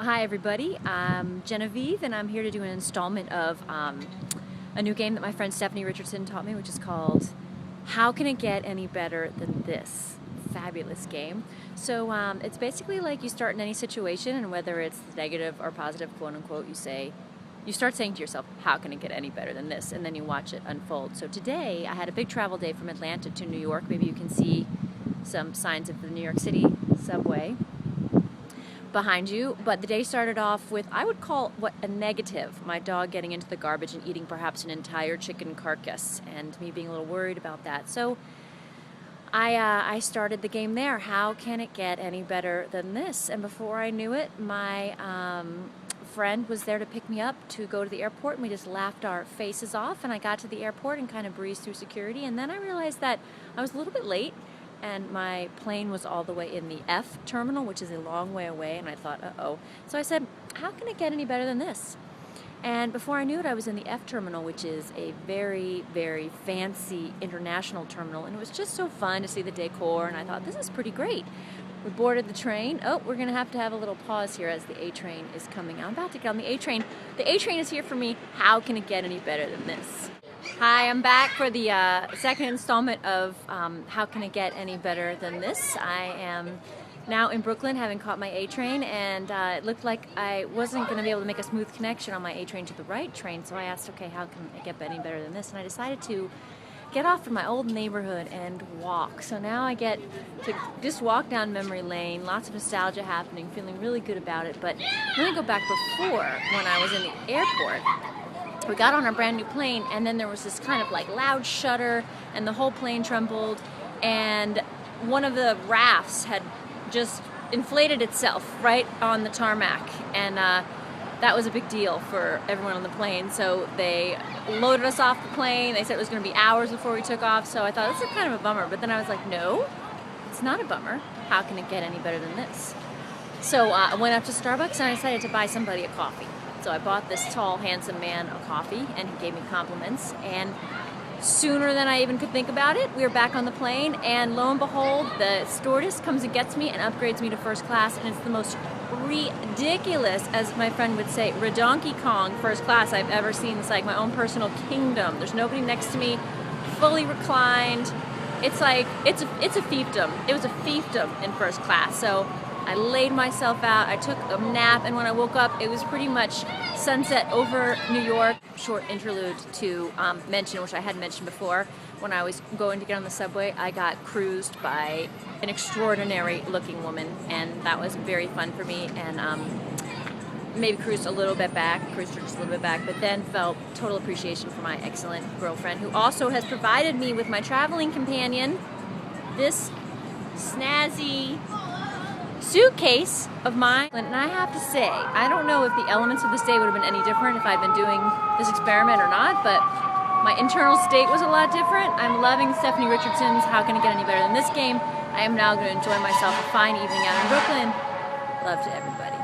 Hi everybody, I'm Genevieve and I'm here to do an installment of a new game that my friend Stephanie Richardson taught me, which is called How Can It Get Any Better Than This? Fabulous game. So it's basically like you start in any situation, and whether it's negative or positive, quote unquote, you start saying to yourself, how can it get any better than this? And then you watch it unfold. So today I had a big travel day from Atlanta to New York. Maybe you can see some signs of the New York City subway behind you, but the day started off with, I would call what a negative, my dog getting into the garbage and eating perhaps an entire chicken carcass, and me being a little worried about that. So I started the game there. How can it get any better than this? And before I knew it, my friend was there to pick me up to go to the airport, and we just laughed our faces off, and I got to the airport and kind of breezed through security, and then I realized that I was a little bit late and my plane was all the way in the F terminal, which is a long way away, and I thought, uh-oh. So I said, how can it get any better than this? And before I knew it, I was in the F terminal, which is a very, very fancy international terminal, and it was just so fun to see the decor, and I thought, this is pretty great. We boarded the train. Oh, we're going to have a little pause here as the A train is coming. I'm about to get on the A train. The A train is here for me. How can it get any better than this? Hi, I'm back for the second installment of How Can It Get Any Better Than This? I am now in Brooklyn, having caught my A train, and it looked like I wasn't going to be able to make a smooth connection on my A train to the right train, so I asked, okay, how can it get any better than this? And I decided to get off from my old neighborhood and walk. So now I get to just walk down memory lane, lots of nostalgia happening, feeling really good about it. But let me go back before, when I was in the airport. We got on our brand new plane, and then there was this kind of like loud shudder, and the whole plane trembled, and one of the rafts had just inflated itself right on the tarmac, and that was a big deal for everyone on the plane. So they loaded us off the plane. They said it was going to be hours before we took off, so I thought, this is kind of a bummer, but then I was like, no, it's not a bummer. How can it get any better than this? So I went up to Starbucks and I decided to buy somebody a coffee. So I bought this tall, handsome man a coffee, and he gave me compliments, and sooner than I even could think about it, we were back on the plane, and lo and behold, the stewardess comes and gets me and upgrades me to first class, and it's the most ridiculous, as my friend would say, Redonkey Kong first class I've ever seen. It's like my own personal kingdom. There's nobody next to me, fully reclined. It's like, it's a fiefdom. It was a fiefdom in first class. So I laid myself out, I took a nap, and when I woke up, it was pretty much sunset over New York. Short interlude to mention, which I hadn't mentioned before, when I was going to get on the subway, I got cruised by an extraordinary looking woman, and that was very fun for me, and maybe cruised just a little bit back, but then felt total appreciation for my excellent girlfriend, who also has provided me with my traveling companion, this snazzy suitcase of mine. And I have to say, I don't know if the elements of this day would have been any different if I'd been doing this experiment or not, but my internal state was a lot different. I'm loving Stephanie Richardson's How Can It Get Any Better Than This game. I am now going to enjoy myself a fine evening out in Brooklyn. Love to everybody.